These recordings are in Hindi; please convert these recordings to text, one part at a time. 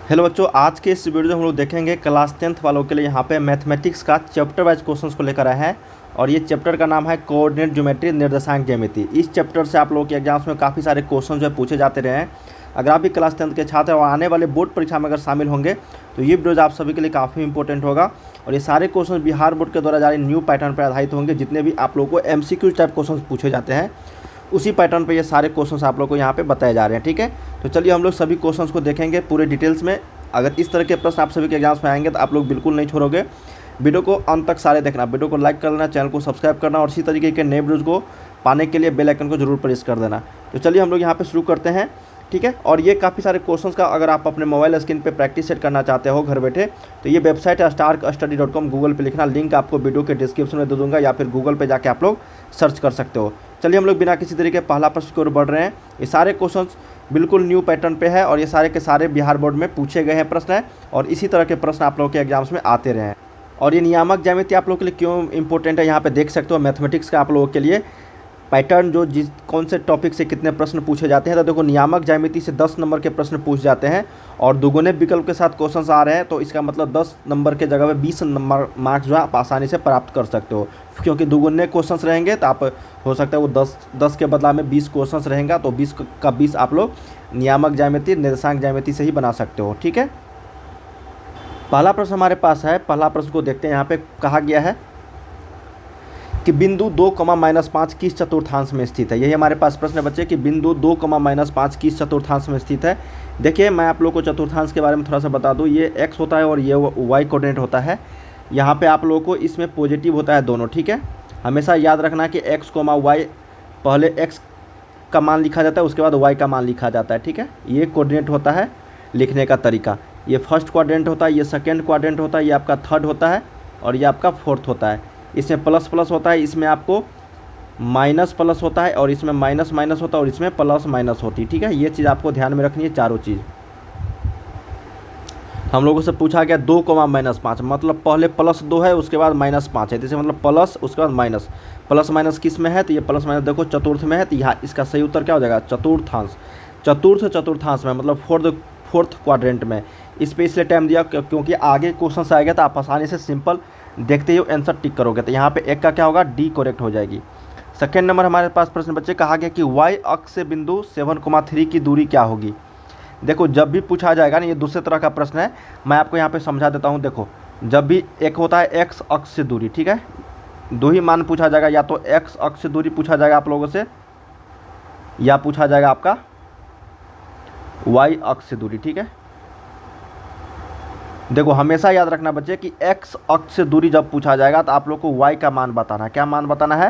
हेलो बच्चों, आज के इस वीडियो में हम लोग देखेंगे क्लास 10th वालों के लिए यहाँ पे मैथमेटिक्स का चैप्टर वाइज क्वेश्चंस को लेकर आए हैं। और ये चैप्टर का नाम है कोऑर्डिनेट ज्योमेट्री, निर्देशांक ज्यामिति। इस चैप्टर से आप लोगों के एग्जाम्स में काफ़ी सारे क्वेश्चन जो है पूछे जाते रहे हैं। अगर आप भी क्लास 10th के छात्र और आने वाले बोर्ड परीक्षा में अगर शामिल होंगे तो ये वीडियोज आप सभी के लिए काफ़ी इंपॉर्टेंट होगा। और ये सारे क्वेश्चन बिहार बोर्ड के द्वारा जारी न्यू पैटर्न पर आधारित होंगे। जितने भी आप लोगों को MCQ टाइप क्वेश्चन पूछे जाते हैं उसी पैटर्न पे ये सारे क्वेश्चंस आप लोग को यहाँ पे बताए जा रहे हैं। ठीक है, तो चलिए हम लोग सभी क्वेश्चंस को देखेंगे पूरे डिटेल्स में। अगर इस तरह के प्रश्न आप सभी के एग्जाम्स में आएंगे तो आप लोग बिल्कुल नहीं छोड़ोगे। वीडियो को अंत तक सारे देखना, वीडियो को लाइक कर लेना, चैनल को सब्सक्राइब करना और इसी तरीके के नए वीडियोज़ को पाने के लिए बेल आइकन को जरूर प्रेस कर देना। तो चलिए हम लोग यहाँ पे शुरू करते हैं। ठीक है, और ये काफ़ी सारे क्वेश्चंस का अगर आप अपने मोबाइल स्क्रीन पे प्रैक्टिस सेट करना चाहते हो घर बैठे, तो ये वेबसाइट है starkstudy.com। गूगल पे लिखना, लिंक आपको वीडियो के डिस्क्रिप्शन में दे दूंगा या फिर गूगल पे जाके आप लोग सर्च कर सकते हो। चलिए हम लोग बिना किसी तरीके पहला प्रश्न की ओर बढ़ रहे हैं। ये सारे क्वेश्चंस बिल्कुल न्यू पैटर्न पे है और ये सारे के सारे बिहार बोर्ड में पूछे गए हैं प्रश्न हैं और इसी तरह के प्रश्न आप लोगों के एग्जाम्स में आते रहे हैं। और ये नियामक ज्यामिति आप लोगों के लिए क्यों इंपॉर्टेंट है यहाँ पे देख सकते हो। मैथमेटिक्स का आप लोगों के लिए पैटर्न जो जिस कौन से टॉपिक से कितने प्रश्न पूछे जाते हैं, तो देखो नियामक ज्यामिति से 10 नंबर के प्रश्न पूछ जाते हैं और दुगुने विकल्प के साथ क्वेश्चंस आ रहे हैं। तो इसका मतलब 10 नंबर के जगह पे 20 नंबर मार्क्स जो है आप आसानी से प्राप्त कर सकते हो, क्योंकि दुगुने क्वेश्चंस रहेंगे। तो आप हो सकता है वो 10 के बदला में 20 क्वेश्चंस रहेगा, तो 20 का 20 आप लोग नियामक ज्यामिति, निर्देशांक ज्यामिति से ही बना सकते हो। ठीक है, पहला प्रश्न हमारे पास है। पहला प्रश्न को देखते हैं। यहाँ पे कहा गया है कि बिंदु 2, -5 किस चतुर्थांश में स्थित है। यही हमारे पास प्रश्न है बच्चे कि बिंदु 2, -5 किस चतुर्थांश में स्थित है। देखिए, मैं आप लोगों को चतुर्थांश के बारे में थोड़ा सा बता दूं। ये x होता है और ये y कोऑर्डिनेट होता है। यहाँ पे आप लोगों को इसमें पॉजिटिव होता है दोनों। ठीक है, हमेशा याद रखना कि x, y पहले x का मान लिखा जाता है, उसके बाद y का मान लिखा जाता है। ठीक है, ये कोऑर्डिनेट होता है लिखने का तरीका। ये फर्स्ट क्वाड्रेंट होता है, ये सेकेंड क्वाड्रेंट होता है, ये आपका थर्ड होता है और ये आपका फोर्थ होता है। इसमें प्लस प्लस होता है, इसमें आपको माइनस प्लस होता है और इसमें माइनस माइनस होता है और इसमें प्लस माइनस होती है। ठीक है, ये चीज़ आपको ध्यान में रखनी है, चारों चीज़। हम लोगों से पूछा गया 2, -5, मतलब पहले +2 है उसके बाद -5 है, जैसे मतलब प्लस उसके बाद माइनस। प्लस माइनस किस में है, तो ये प्लस माइनस देखो चतुर्थ में है, तो यहाँ इसका सही उत्तर क्या हो जाएगा, चतुर्थांश। चतुर्थांश में मतलब फोर्थ क्वाड्रेंट में। इस पर इसलिए टाइम दिया क्योंकि आगे क्वेश्चन आएगा तो आप आसानी से सिंपल देखते ही आंसर टिक करोगे। तो यहाँ पे एक का क्या होगा, डी करेक्ट हो जाएगी। सेकेंड नंबर हमारे पास प्रश्न बच्चे कहा गया कि y अक्ष से बिंदु 7,3 की दूरी क्या होगी। देखो, जब भी पूछा जाएगा ना, ये दूसरे तरह का प्रश्न है, मैं आपको यहाँ पे समझा देता हूँ। देखो, जब भी एक होता है x अक्ष से दूरी, ठीक है, दो ही मान पूछा जाएगा, या तो x अक्ष से दूरी पूछा जाएगा आप लोगों से या पूछा जाएगा आपका y अक्ष से दूरी। ठीक है, देखो हमेशा याद रखना बच्चे कि x अक्ष से दूरी जब पूछा जाएगा तो आप लोग को y का मान बताना है। क्या मान बताना है,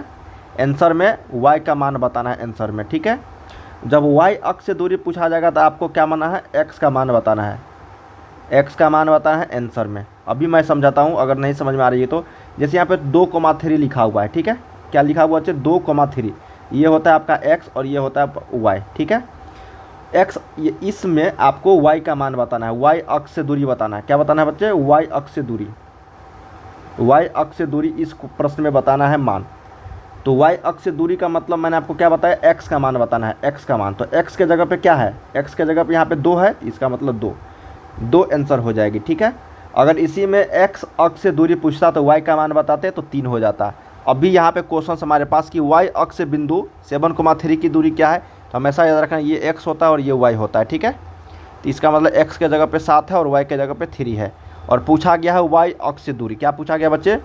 आंसर में y का मान बताना है आंसर में। ठीक है, जब y अक्ष से दूरी पूछा जाएगा तो आपको क्या माना है, x का मान बताना है। x का मान बताना है आंसर में। अभी मैं समझाता हूँ अगर नहीं समझ में आ रही है तो। जैसे यहाँ पे 2,3 लिखा हुआ है। ठीक है, क्या लिखा हुआ है, 2,3, ये होता है आपका x और ये होता है y। ठीक है, x, इसमें आपको y का मान बताना है, y अक्ष से दूरी बताना है। क्या बताना है बच्चे, y अक्ष से दूरी, y अक्ष से दूरी इस प्रश्न में बताना है मान। तो y अक्ष से दूरी का मतलब मैंने आपको क्या बताया, x का मान बताना है, x का मान। तो x के जगह पे क्या है, x के जगह पे यहाँ पे 2 है, इसका मतलब 2 आंसर हो जाएगी। ठीक है, अगर इसी में x अक्ष से दूरी पूछता तो y का मान बताते तो 3 हो जाता। अभी यहाँ पे क्वेश्चन हमारे पास कि y अक्ष से बिंदु 7,3 की दूरी क्या है, तो हमेशा याद रखना ये x होता है और ये y होता है। ठीक है, तो इसका मतलब x के जगह पे 7 है और y के जगह पे 3 है। और पूछा गया है y अक्ष से दूरी। क्या पूछा गया बच्चे,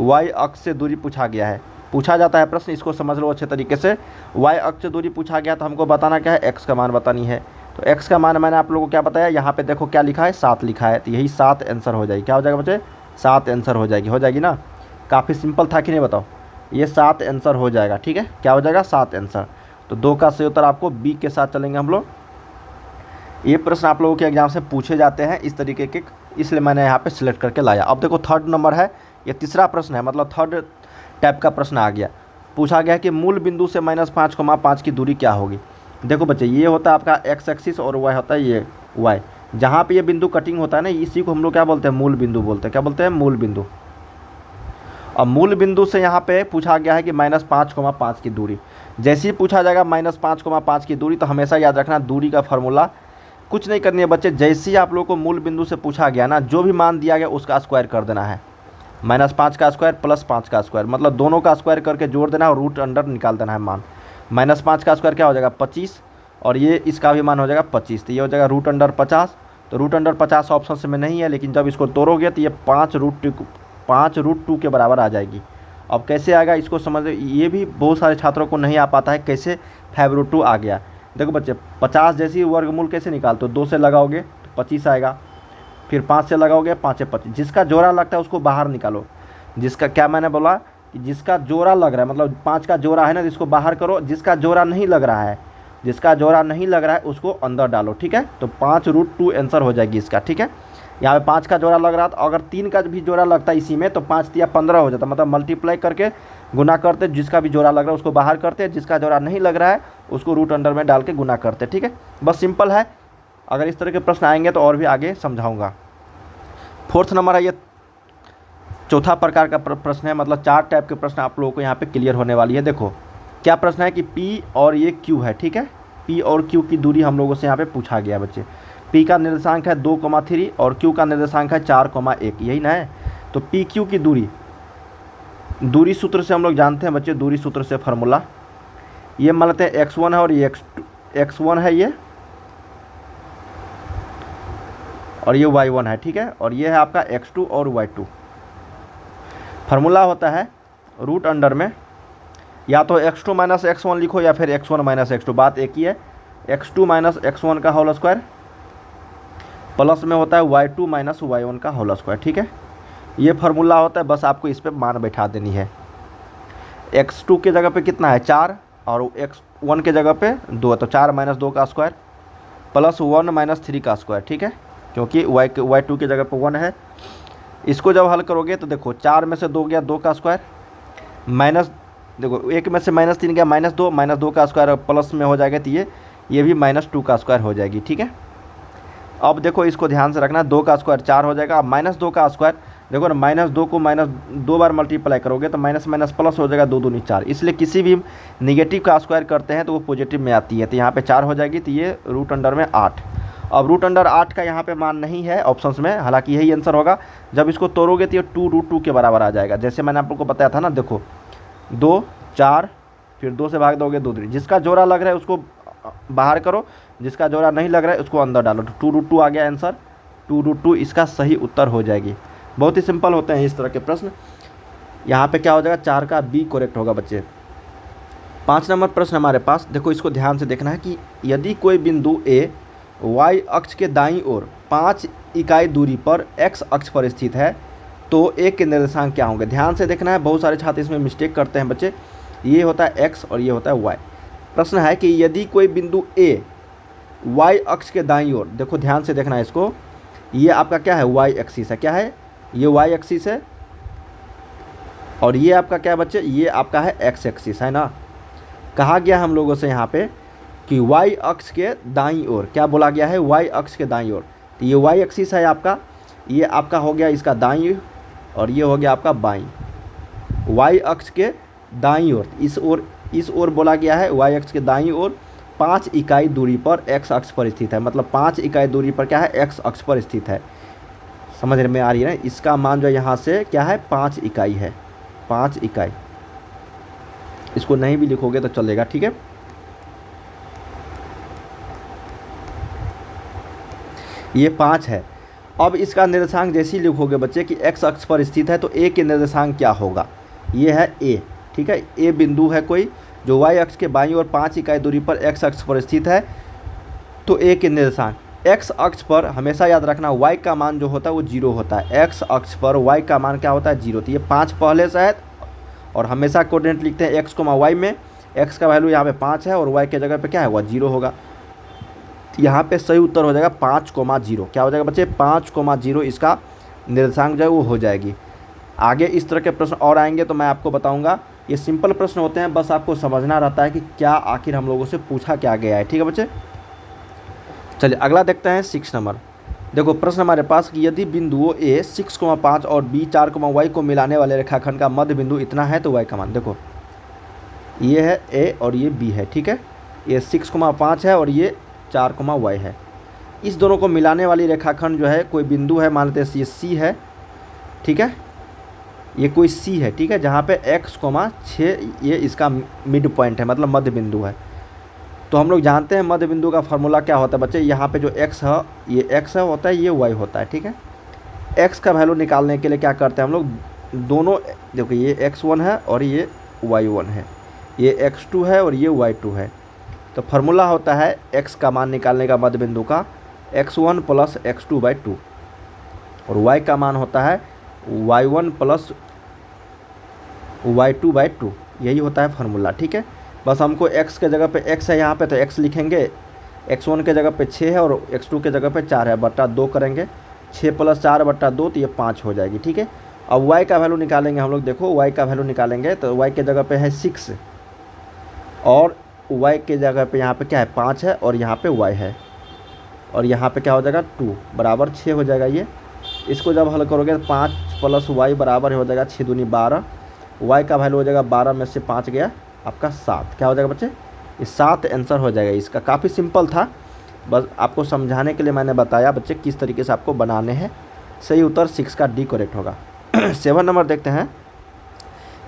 y अक्ष से दूरी पूछा गया है। पूछा जाता है प्रश्न, इसको समझ लो अच्छे तरीके से। y अक्ष से दूरी पूछा गया तो हमको बताना क्या है, x का मान बतानी है। तो x का मान मैंने आप लोगों को क्या बताया, यहाँ पे देखो क्या लिखा है, 7 लिखा है, तो यही 7 आंसर हो जाएगी। क्या हो जाएगा बच्चे, 7 आंसर हो जाएगी ना। काफ़ी सिंपल था कि नहीं बताओ, ये 7 आंसर हो जाएगा। ठीक है, क्या हो जाएगा, 7 आंसर। तो 2 का सही उत्तर आपको बी के साथ चलेंगे हम लोग। ये प्रश्न आप लोगों के एग्जाम से पूछे जाते हैं इस तरीके के, इसलिए मैंने यहाँ पे सिलेक्ट करके लाया। अब देखो थर्ड नंबर है, ये तीसरा प्रश्न है, मतलब थर्ड टाइप का प्रश्न आ गया। पूछा गया कि मूल बिंदु से -5,5 की दूरी क्या होगी। देखो बच्चे, ये होता है आपका x एक्सिस और y होता है ये y। जहाँ पे ये बिंदु कटिंग होता है ना, इसी को हम लोग क्या बोलते हैं, मूल बिंदु बोलते हैं। क्या बोलते हैं, मूल बिंदु। अब मूल बिंदु से यहाँ पे पूछा गया है कि -5,5 की दूरी। जैसे ही पूछा जाएगा -5,5 की दूरी, तो हमेशा याद रखना दूरी का फार्मूला कुछ नहीं करनी है बच्चे, जैसे ही आप लोगों को मूल बिंदु से पूछा गया ना, जो भी मान दिया गया उसका स्क्वायर कर देना है। -5 का स्क्वायर प्लस 5 का स्क्वायर, मतलब दोनों का स्क्वायर करके जोड़ देना और रूट अंडर निकाल देना है मान। -5 का स्क्वायर क्या हो जाएगा 25, और ये इसका भी मान हो जाएगा 25, तो ये हो जाएगा रूट अंडर 50। तो रूट अंडर 50 ऑप्शन में नहीं है, लेकिन जब इसको तोड़ोगे तो ये 5√2 के बराबर आ जाएगी। अब कैसे आएगा इसको समझ, ये भी बहुत सारे छात्रों को नहीं आ पाता है कैसे 5√2 आ गया। देखो बच्चे 50 जैसी वर्गमूल कैसे निकालते हो, 2 से लगाओगे तो 25 आएगा, फिर 5 से लगाओगे 5 से 25, जिसका जोड़ा लगता है उसको बाहर निकालो। जिसका क्या मैंने बोला कि जिसका जोड़ा लग रहा है, मतलब 5 का जोड़ा है ना, जिसको बाहर करो, जिसका जोड़ा नहीं लग रहा है, जिसका जोड़ा नहीं लग रहा है उसको अंदर डालो, ठीक है। तो 5√2 आंसर हो जाएगी इसका, ठीक है। यहाँ पे 5 का जोड़ा लग रहा था, अगर 3 का भी जोड़ा लगता है इसी में तो 5 या 15 हो जाता, मतलब मल्टीप्लाई करके गुना करते, जिसका भी जोड़ा लग रहा है उसको बाहर करते, जिसका जोड़ा नहीं लग रहा है उसको रूट अंडर में डाल के गुना करते, ठीक है। बस सिंपल है। अगर इस तरह के प्रश्न आएंगे तो और भी आगे समझाऊंगा। 4th नंबर है, ये चौथा प्रकार का प्रश्न है, मतलब 4 टाइप के प्रश्न आप लोगों को यहाँ पे क्लियर होने वाली है। देखो क्या प्रश्न है कि P और ये Q है, ठीक है। P और Q की दूरी हम लोगों से यहाँ पे पूछा गया बच्चे। P का निर्देशांक है 2,3 और Q का निर्देशांक है 4,1, यही ना है। तो PQ की दूरी सूत्र से हम लोग जानते हैं बच्चे, दूरी सूत्र से फार्मूला ये मान लेते हैं x1 है और ये x1 है ये, और ये y1 है, ठीक है। और ये है आपका x2 और y2। फार्मूला होता है रूट अंडर में या तो x2 माइनस x1 लिखो या फिर x1 माइनस x2, बात एक ही है। x2 माइनस x1 का होल स्क्वायर प्लस में होता है y2 माइनस y1 का होल स्क्वायर, ठीक है। ये फार्मूला होता है, बस आपको इस पर मान बैठा देनी है। x2 के जगह पे कितना है 4 और x1 के जगह पे 2, तो 4 माइनस 2 का स्क्वायर प्लस 1 माइनस 3 का स्क्वायर, ठीक है, क्योंकि y2 की जगह पे 1 है। इसको जब हल करोगे तो देखो 4 में से 2 गया 2 का स्क्वायर, माइनस देखो 1 में से -3 गया -2, -2 का स्क्वायर प्लस में हो जाएगा तो ये भी -2 का स्क्वायर हो जाएगी, ठीक है। अब देखो इसको ध्यान से रखना, 2 का स्क्वायर 4 हो जाएगा। अब -2 का स्क्वायर देखो ना, -2 को -2 बार मल्टीप्लाई करोगे तो माइनस माइनस प्लस हो जाएगा, 2 दूनी 4। इसलिए किसी भी निगेटिव का स्क्वायर करते हैं तो वो पॉजिटिव में आती है, तो यहाँ पे 4 हो जाएगी, तो ये रूट अंडर में 8। अब रूट अंडर 8 का यहाँ पे मान नहीं है ऑप्शंस में, हालांकि यही आंसर होगा। जब इसको तोड़ोगे तो ये 2√2 के बराबर आ जाएगा, जैसे मैंने आप लोग को बताया था ना। देखो 2 4 फिर 2 से भाग दोगे 2 दूनी, जिसका जोड़ा लग रहा है उसको बाहर करो, जिसका जोड़ा नहीं लग रहा है उसको अंदर डालो, तो 2√2 आ गया आंसर। 2√2 इसका सही उत्तर हो जाएगी। बहुत ही सिंपल होते हैं इस तरह के प्रश्न। यहाँ पे क्या हो जाएगा, 4 का B करेक्ट होगा बच्चे। 5 नंबर प्रश्न हमारे पास, देखो इसको ध्यान से देखना है कि यदि कोई बिंदु A y अक्ष के दाईं ओर 5 इकाई दूरी पर x अक्ष पर स्थित है तो A के निर्देशांक क्या होंगे। ध्यान से देखना है, बहुत सारे छात्र इसमें मिस्टेक करते हैं बच्चे। ये होता है x और ये होता है y। प्रश्न है कि यदि कोई बिंदु A y अक्ष के दाईं ओर, देखो ध्यान से देखना है इसको, ये आपका क्या है y एक्सिस है, क्या है ये y एक्सिस है, और ये आपका क्या है बच्चे, ये आपका है x एक्सिस है ना। कहा गया हम लोगों से यहाँ पे कि y अक्ष के दाईं ओर, क्या बोला गया है, y अक्ष के दाईं ओर। तो ये y एक्सिस है आपका, ये आपका हो गया इसका दाईं और ये हो गया आपका बाईं। y अक्ष के दाईं ओर, इस ओर बोला गया है y अक्ष के दाईं ओर 5 इकाई दूरी पर x अक्ष पर स्थित है, मतलब 5 इकाई दूरी पर क्या है, x अक्ष पर स्थित है। समझ में आ रही है ना। इसका मान जो यहाँ से क्या है 5 इकाई है, 5 इकाई। इसको नहीं भी लिखोगे तो चलेगा, ठीक है। ये 5 है। अब इसका निर्देशांक जैसे ही लिखोगे बच्चे कि x अक्ष पर स्थित है तो A के निर्देशांक क्या होगा, ये है A, ठीक है। A बिंदु है कोई जो y अक्ष के बाईं ओर 5 इकाई दूरी पर x अक्ष पर स्थित है, तो A के निर्देशांक x अक्ष पर हमेशा याद रखना y का मान जो होता है वो 0 होता है। x अक्ष पर y का मान क्या होता है 0। तो ये 5 पहले से है और हमेशा कोऑर्डिनेट लिखते हैं x, y में। x का वैल्यू यहाँ पे 5 है और y के जगह पे क्या है वह 0 होगा। यहाँ पे सही उत्तर हो जाएगा 5,0। क्या हो जाएगा बच्चे 5,0 इसका निर्देशांक जो है वो हो जाएगी। आगे इस तरह के प्रश्न और आएंगे तो मैं आपको बताऊंगा। ये सिंपल प्रश्न होते हैं, बस आपको समझना रहता है कि क्या आखिर हम लोगों से पूछा क्या गया है, ठीक है बच्चे। चलिए अगला देखते हैं 6 नंबर। देखो प्रश्न हमारे पास कि यदि बिंदुओं A 6,5 और B 4,y को मिलाने वाले रेखाखंड का मध्य बिंदु इतना है तो y का मान, देखो ये है A और ये B है, ठीक है। ये 6,5 है और ये 4,y है। इस दोनों को मिलाने वाली रेखाखंड जो है कोई बिंदु है, मान लेते हैं ये सी है, ठीक है, ये कोई सी है, ठीक है, जहाँ पे x,6 ये इसका मिड पॉइंट है, मतलब मध्य बिंदु है। तो हम लोग जानते हैं मध्य बिंदु का फार्मूला क्या होता है बच्चे, यहाँ पे जो x है ये x है होता है, ये y होता है, ठीक है। x का वैल्यू निकालने के लिए क्या करते हैं हम लोग, दोनों देखो ये x1 है और ये y1 है, ये x2 है और ये y2 है। तो फार्मूला होता है x का मान निकालने का मध्य बिंदु का x1 प्लस x2/2 और y का मान होता है y1 प्लस y2/2, यही होता है फार्मूला, ठीक है। बस हमको x के जगह पे x है यहाँ पे तो x लिखेंगे, x1 के जगह पे 6 है और x2 के जगह पे 4 है, बटा 2 करेंगे, 6 + 4/2 तो ये 5 हो जाएगी, ठीक है। अब y का वैल्यू निकालेंगे हम लोग, देखो y का वैल्यू निकालेंगे तो y के जगह पे है 6 और y के जगह पे यहाँ पे क्या है 5 है और यहाँ पे y है और यहाँ पे क्या हो जाएगा 2 बराबर 6 हो जाएगा। ये इसको जब हल करोगे तो 5 + y बराबर हो जाएगा 6 दूनी 12, y का वैल्यू हो जाएगा 12 में से 5 गया आपका 7, क्या हो जाएगा बच्चे, ये 7 आंसर हो जाएगा इसका। काफ़ी सिंपल था, बस आपको समझाने के लिए मैंने बताया बच्चे किस तरीके से आपको बनाने हैं। सही उत्तर 6 का डी करेक्ट होगा। 7 नंबर देखते हैं,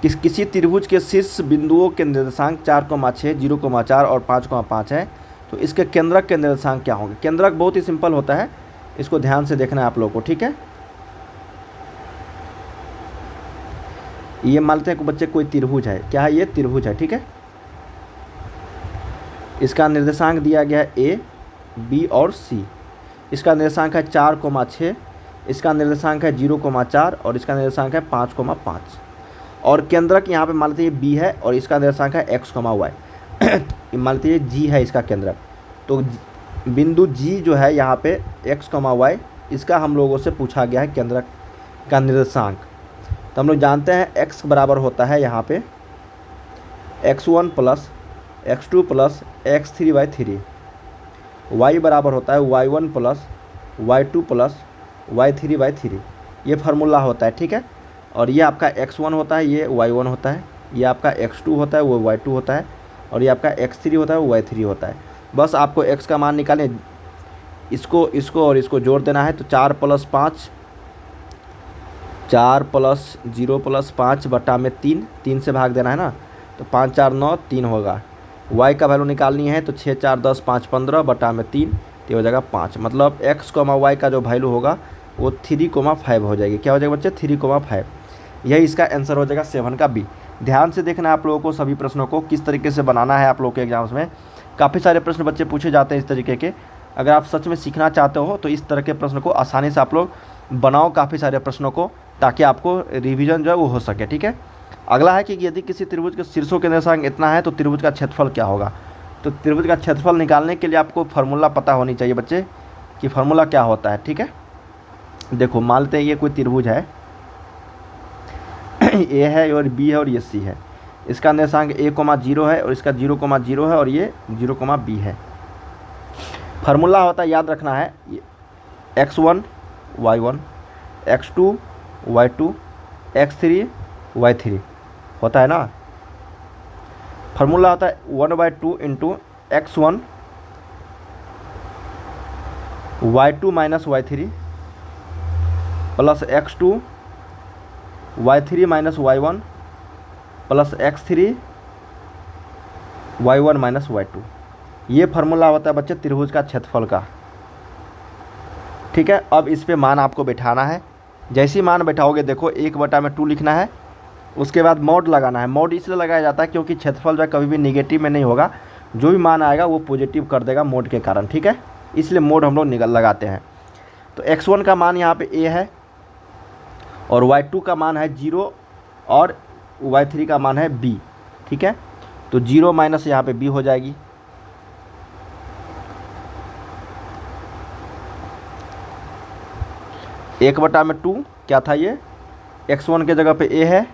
किसी त्रिभुज के शीर्ष बिंदुओं के निर्देशांक 4,6, 0,4 और 5,5 है, तो इसके केंद्रक के निर्देशांक क्या होंगे। केंद्रक बहुत ही सिंपल होता है, इसको ध्यान से देखना है आप लोगों को, ठीक है। ये मानते हैं कि बच्चे कोई त्रिभुज है, क्या है ये त्रिभुज है, ठीक है। इसका निर्देशांक दिया गया है ए, बी और सी। इसका निर्देशांक है 4,6, इसका निर्देशांक है 0,4 और इसका निर्देशांक है 5,5 और केंद्रक यहाँ पे मान लेते हैं बी है और इसका निर्देशांक है x, y। मान लेते हैं जी है इसका केंद्रक, तो बिंदु जी जो है यहाँ पे x, y, इसका हम लोगों से पूछा गया है केंद्रक का निर्देशांक। तो हम लोग जानते हैं x बराबर होता है यहाँ पे x1 plus x2 plus x3/3, y बराबर होता है y1 plus y2 plus y3/3, ये फार्मूला होता है, ठीक है। और ये आपका x1 होता है, ये y1 होता है, ये आपका x2 होता है, वो y2 होता है और ये आपका x3 होता है, वो y3 होता है। बस आपको x का मान निकालें, इसको और इसको जोड़ देना है, तो 4 + 5, 4 + 0 + 5 बटा में 3, 3 से भाग देना है ना, तो 5 4 9 3 होगा। y का वैल्यू निकालनी है तो 6 4 10 5 15 बटा में 3, तो हो जाएगा 5, मतलब x, y का जो वैल्यू होगा वो 3,5 हो जाएगी। क्या हो जाएगा बच्चे 3,5, यही इसका आंसर हो जाएगा 7 का बी। ध्यान से देखना आप लोगों को सभी प्रश्नों को किस तरीके से बनाना है। आप लोगों के एग्जाम्स में काफ़ी सारे प्रश्न बच्चे पूछे जाते हैं इस तरीके के। अगर आप सच में सीखना चाहते हो तो इस तरह के प्रश्न को आसानी से आप लोग बनाओ, काफ़ी सारे प्रश्नों को, ताकि आपको रिवीजन जो है वो हो सके, ठीक है। अगला है कि यदि किसी त्रिभुज के शीर्षों के निर्देशांक इतना है तो त्रिभुज का क्षेत्रफल क्या होगा। तो त्रिभुज का क्षेत्रफल निकालने के लिए आपको फार्मूला पता होनी चाहिए बच्चे कि फार्मूला क्या होता है, ठीक है। देखो मान लेते हैं ये कोई त्रिभुज है, ए है और बी है और ये सी है। इसका निर्देशांक a,0 है और इसका 0,0 है और ये 0,b है। फार्मूला होता है, याद रखना है, x1 y1, x2 y2, x3 y3 होता है ना। फार्मूला होता है 1/2 into x1 y2 minus y3 plus x2 y3 minus y1 plus x3 y1 minus y2। ये फार्मूला होता है बच्चे त्रिभुज का क्षेत्रफल का, ठीक है। अब इस पे मान आपको बैठाना है। जैसी मान बैठाओगे देखो 1/2 लिखना है, उसके बाद मोड लगाना है। मोड इसलिए लगाया जाता है क्योंकि क्षेत्रफल जो है कभी भी निगेटिव में नहीं होगा, जो भी मान आएगा वो पॉजिटिव कर देगा मोड के कारण, ठीक है। इसलिए मोड हम लोग लगाते हैं। तो x1 का मान यहाँ पे a है और y2 का मान है 0 और y3 का मान है b, ठीक है। तो 0 माइनस यहाँ पे b हो जाएगी। एक बटा में 2 क्या था, ये x1 के जगह पे a है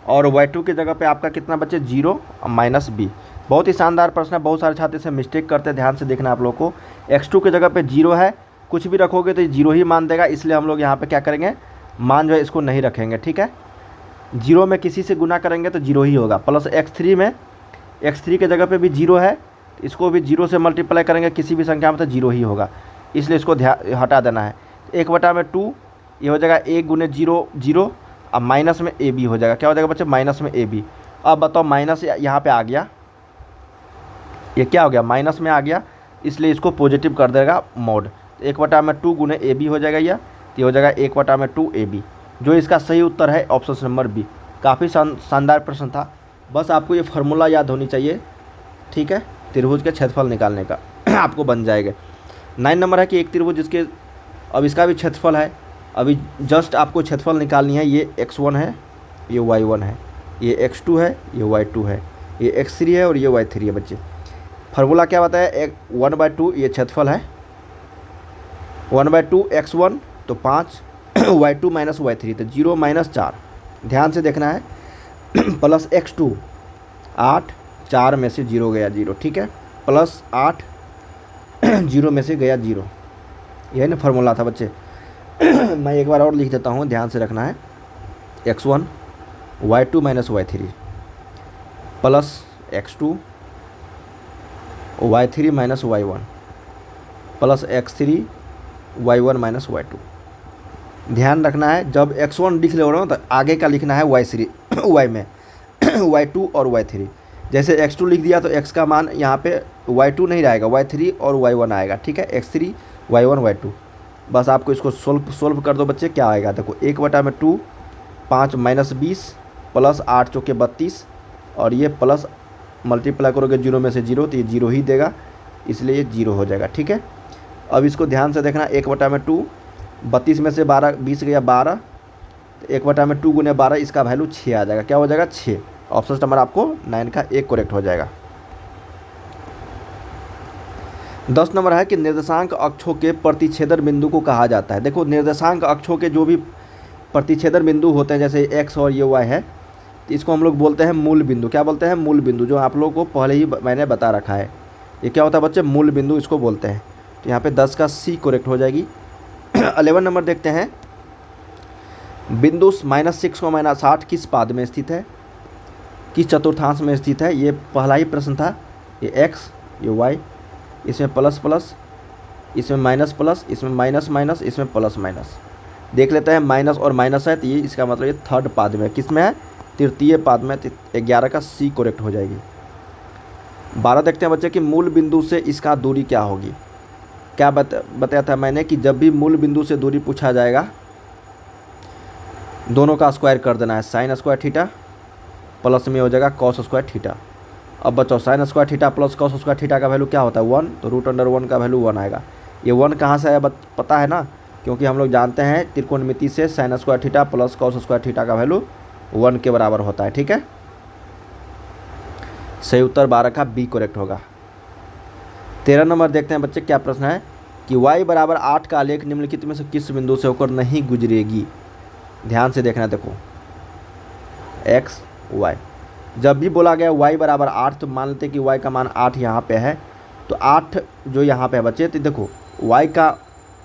और y2 के जगह पे आपका कितना बच्चे 0 माइनस b। बहुत ही शानदार प्रश्न है, बहुत सारे छात्र इसे मिस्टेक करते हैं, ध्यान से देखना आप लोग को। x2 के जगह पे 0 है, कुछ भी रखोगे तो 0 ही मान देगा, इसलिए हम लोग यहाँ पे क्या करेंगे, मान जो है इसको नहीं रखेंगे, ठीक है। 0 में किसी से गुना करेंगे तो 0 ही होगा। प्लस x3 में, x3 के जगह पे भी 0 है, इसको भी 0 से मल्टीप्लाई करेंगे किसी भी संख्या में तो 0 ही होगा। इसलिए इसको हटा देना है। 1/2 ये हो जाएगा a गुने 0 0, अब माइनस में ए बी हो जाएगा। क्या हो जाएगा बच्चे, माइनस में ए बी। अब बताओ माइनस यहाँ पे आ गया, ये क्या हो गया, माइनस में आ गया, इसलिए इसको पॉजिटिव कर देगा मोड। 1/2 गुने ए बी हो जाएगा यह, तो ये हो जाएगा 1/2 ए बी, जो इसका सही उत्तर है ऑप्शन नंबर बी। काफ़ी शानदार प्रश्न था, बस आपको ये फार्मूला याद होनी चाहिए, ठीक है, त्रिभुज के क्षेत्रफल निकालने का आपको बन जाएगा। 9 नंबर है कि एक त्रिभुज जिसके, अब इसका भी क्षेत्रफल है, अभी जस्ट आपको क्षेत्रफल निकालनी है। ये x1 है, ये y1 है, ये x2 है, ये y2 है, ये x3 है और ये y3 है बच्चे। फार्मूला क्या बताया, 1/2 ये क्षेत्रफल है, 1/2 x1 तो 5 y2 माइनस y3 तो 0 माइनस 4, ध्यान से देखना है, प्लस x2 8, 4 में से 0 गया 0, ठीक है, प्लस 8 0 में से गया 0, यही ना फार्मूला था बच्चे। मैं एक बार और लिख देता हूँ, ध्यान से रखना है, x1 y2 minus y3 plus x2 y3 minus y1 plus x3 y1 minus y2। ध्यान रखना है, जब x1 लिख ले रहे हो तो आगे का लिखना है y3 y में y2 और y3। जैसे x2 लिख दिया तो x का मान यहाँ पे y2 नहीं रहेगा, y3 और y1 आएगा, ठीक है, x3 y1 y2। बस आपको इसको सोल्व कर दो बच्चे, क्या आएगा देखो, 1/2 5 माइनस 20 प्लस 8 चौके 32 और ये प्लस मल्टीप्लाई करोगे 0 में से 0 तो ये 0 ही देगा, इसलिए ये 0 हो जाएगा, ठीक है। अब इसको ध्यान से देखना, 1/2 32 में से 12 20 गया 12, तो 1/2 गुने 12 इसका वैल्यू 6 आ जाएगा। क्या हो जाएगा, 6। ऑप्शन नंबर आपको 9 का 1 करेक्ट हो जाएगा। 10 नंबर है कि निर्देशांक अक्षों के प्रतिच्छेदन बिंदु को कहा जाता है। देखो निर्देशांक अक्षों के जो भी प्रतिच्छेदन बिंदु होते हैं, जैसे x और ये y है, तो इसको हम लोग बोलते हैं मूल बिंदु। क्या बोलते हैं, मूल बिंदु, जो आप लोगों को पहले ही मैंने बता रखा है। ये क्या होता है बच्चे, मूल बिंदु इसको बोलते हैं। तो यहाँ पे 10 का सी करेक्ट हो जाएगी। 11 नंबर देखते हैं, बिंदु -6 को -8 किस पाद में स्थित है, किस चतुर्थांश में स्थित है। ये पहला ही प्रश्न था। ये x, ये y, इसमें प्लस प्लस, इसमें माइनस प्लस, इसमें माइनस माइनस, इसमें प्लस माइनस। देख लेते हैं, माइनस और माइनस है तो ये इसका मतलब ये थर्ड पाद में, किस में है, तृतीय पाद में। 11 का सी करेक्ट हो जाएगी। 12 देखते हैं बच्चे कि मूल बिंदु से इसका दूरी क्या होगी। क्या बताया था मैंने कि जब भी मूल बिंदु से दूरी पूछा जाएगा, दोनों का स्क्वायर कर देना है। साइन स्क्वायर थीटा प्लस में हो जाएगा कॉस स्क्वायर थीटा। अब बच्चों sine square theta plus cos square theta का वैल्यू क्या होता है, 1, तो √1 का वैल्यू 1 आएगा। ये 1 कहाँ से आया पता है ना, क्योंकि हम लोग जानते हैं त्रिकोणमिति से sine square theta plus cos square theta का वैल्यू 1 के बराबर होता है, ठीक है। सही उत्तर 12 का बी करेक्ट होगा। 13 नंबर देखते हैं बच्चे, क्या प्रश्न है कि y बराबर 8 का आलेख निम्नलिखित में से किस बिंदु से होकर नहीं गुजरेगी। ध्यान से देखना, देखो x y, जब भी बोला गया y बराबर 8 तो मान लेते कि y का मान 8 यहाँ पे है, तो 8 जो यहाँ पे है बच्चे, तो देखो y का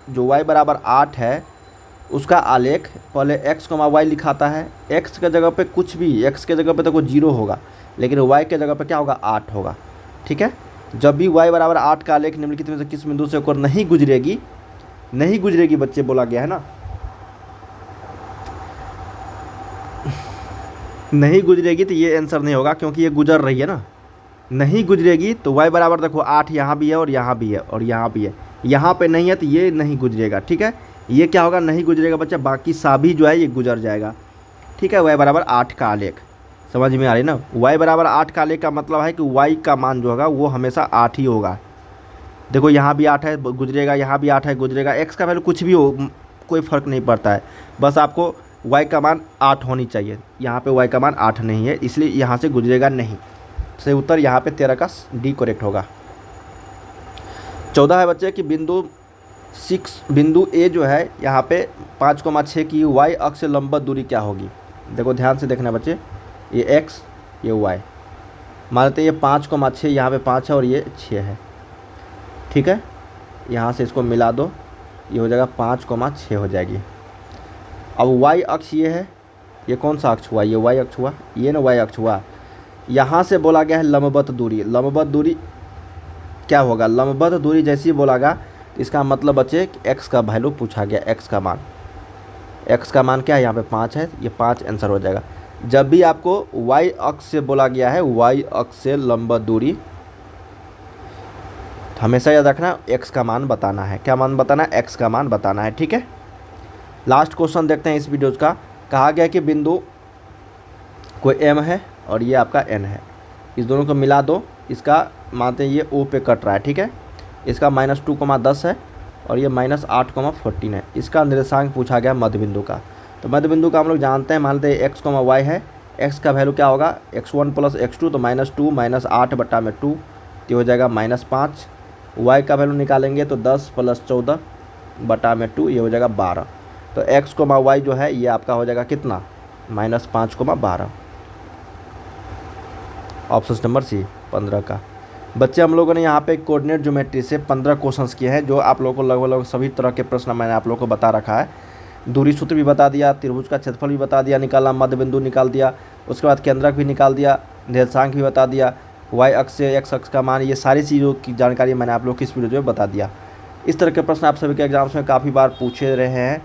जो y बराबर 8 है उसका आलेख पहले x, y लिखाता है। x के जगह पे कुछ भी, x के जगह पे तो 0 होगा, लेकिन y के जगह पे क्या होगा, 8 होगा, ठीक है। जब भी y बराबर 8 का आलेख निम्नलिखित में से किस बिंदु से होकर नहीं गुजरेगी, नहीं गुजरेगी बच्चे बोला गया है ना, नहीं गुजरेगी तो ये आंसर नहीं होगा, क्योंकि ये गुजर रही है ना। नहीं गुजरेगी तो y बराबर देखो 8 यहाँ भी है और यहाँ भी है और यहाँ भी है, यहाँ पे नहीं है तो ये नहीं गुजरेगा, ठीक है। ये क्या होगा, नहीं गुजरेगा बच्चा, बाकी सभी जो है ये गुजर जाएगा, ठीक है। y बराबर 8 का आलेख समझ में आ रही ना। y बराबर 8 का आलेख का मतलब है कि y का मान जो होगा वो हमेशा 8 ही होगा। देखो यहाँ भी 8 है गुजरेगा, यहाँ भी 8 है गुजरेगा, x का वैल्यू कुछ भी हो कोई फ़र्क नहीं पड़ता है, बस आपको y का मान 8 होनी चाहिए। यहाँ पे y का मान 8 नहीं है, इसलिए यहाँ से गुजरेगा नहीं। सही उत्तर यहाँ पे 13 का डी करेक्ट होगा। 14 है बच्चे कि बिंदु A जो है यहाँ पे 5,6 की y अक्ष से लंबवत दूरी क्या होगी। देखो ध्यान से देखना बच्चे, ये x ये y, मान लेते ये 5,6 यहाँ पे 5 है और ये 6 है, ठीक है। यहाँ से इसको मिला दो, ये हो जाएगा 5,6 हो जाएगी। अब y अक्ष ये है, ये कौन सा अक्ष हुआ, ये y अक्ष हुआ, ये ना y अक्ष हुआ। यहाँ से बोला गया है लंबवत दूरी। लंबवत दूरी क्या होगा, लंबवत दूरी जैसे ही बोलागा इसका मतलब बच्चे एक्स का वैल्यू पूछा गया, एक्स का मान। एक्स का मान क्या है, यहाँ पे 5 है, ये 5 आंसर हो जाएगा। जब भी आपको वाई अक्ष से बोला गया है, वाई अक्ष से लंबा दूरी, तो हमेशा याद रखना एक्स का मान बताना है। क्या मान बताना है, एक्स का मान बताना है, ठीक है। लास्ट क्वेश्चन देखते हैं इस वीडियो का। कहा गया कि बिंदु कोई एम है और ये आपका एन है, इस दोनों को मिला दो, इसका मानते हैं ये ओ पे कट रहा है, ठीक है। इसका -2,10 है और ये -8,14 है। इसका निर्देशांक पूछा गया मध्य बिंदु का। तो मध्य बिंदु का हम लोग जानते हैं, मान लेते हैं x, y है। x का वैल्यू क्या होगा, x1 + x2, तो -2 -8/2, तो हो जाएगा -5। y का वैल्यू निकालेंगे तो 10 + 14/2, ये हो जाएगा 12। तो x, y जो है ये आपका हो जाएगा कितना, -5,12। ऑप्शन नंबर सी 15 का। बच्चे हम लोगों ने यहाँ पे कोऑर्डिनेट ज्योमेट्री से 15 क्वेश्चंस किए हैं, जो आप लोगों को लगभग सभी तरह के प्रश्न मैंने आप लोगों को बता रखा है। दूरी सूत्र भी बता दिया, त्रिभुज का क्षेत्रफल भी बता दिया, निकाला, मध्य बिंदु निकाल दिया, उसके बाद केंद्रक भी निकाल दिया, निर्देशांक भी बता दिया, वाई अक्ष से एक्स अक्ष का मान, ये सारी चीज़ों की जानकारी मैंने आप लोग को इस वीडियो में बता दिया। इस तरह के प्रश्न आप सभी के एग्जाम्स में काफ़ी बार पूछे रहे हैं।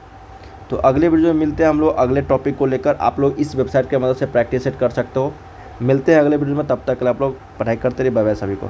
तो अगले वीडियो में मिलते हैं हम लोग अगले टॉपिक को लेकर। आप लोग इस वेबसाइट की मदद से प्रैक्टिस सेट कर सकते हो। मिलते हैं अगले वीडियो में, तब तक आप लोग पढ़ाई करते रहिए। बाय बाय सभी को।